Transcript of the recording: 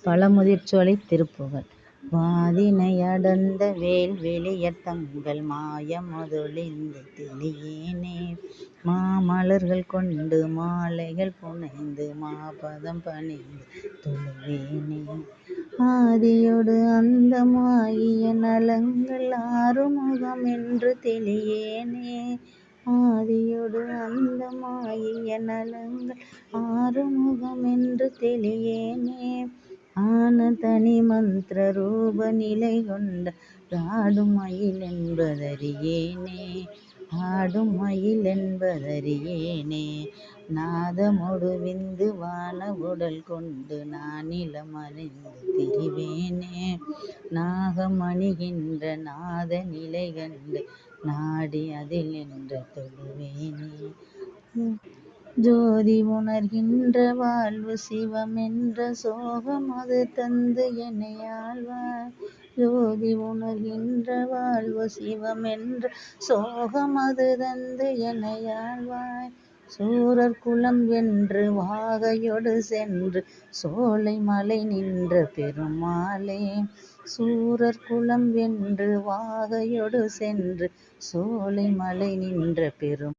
பழமுதிர்சோலை திருப்புகழ். வாதினை அடர்ந்த வேல்வெளியர் தங்கள் மாயமொதொழிந்து தெளியேனே. மாமலர்கள் கொண்டு மாலைகள் புனைந்து மாபதம் பணிந்து தொழுவேனே. ஆதியொடு அந்தமாகிய நலங்கள் ஆறுமுகம் என்று தெளியேனே. ஆதியொடு அந்தமாகிய நலங்கள் ஆறுமுகம் என்று தெளியேனே. ஆன தனி மந்திர ரூப நிலை கொண்ட ஆடும் மயில் என்பதறியேனே. ஆடும் மயில் என்பதறியேனே. நாதமொடு விந்து வான உடல் கொண்டு நானிலம் அறிந்து திரிவேனே. நாகம் அணிகின்ற நாத நிலை கண்டு நாடி அதில் நின்று தொழுவேனே. ஜோதி உணர்கின்ற வாழ்வு சிவமென்ற சோகம் அது தந்து என்னை ஆழ்வாய். ஜோதி உணர்கின்ற வாழ்வு சிவமென்ற சோகம் அது தந்து என்னை ஆழ்வாய். சூரர் குலம் வென்று வாகையொடு சென்று சோலை மலை நின்ற பெருமாளே. சூரர் குலம் வென்று வாகையொடு சென்று சோலை மலை நின்ற பெரும்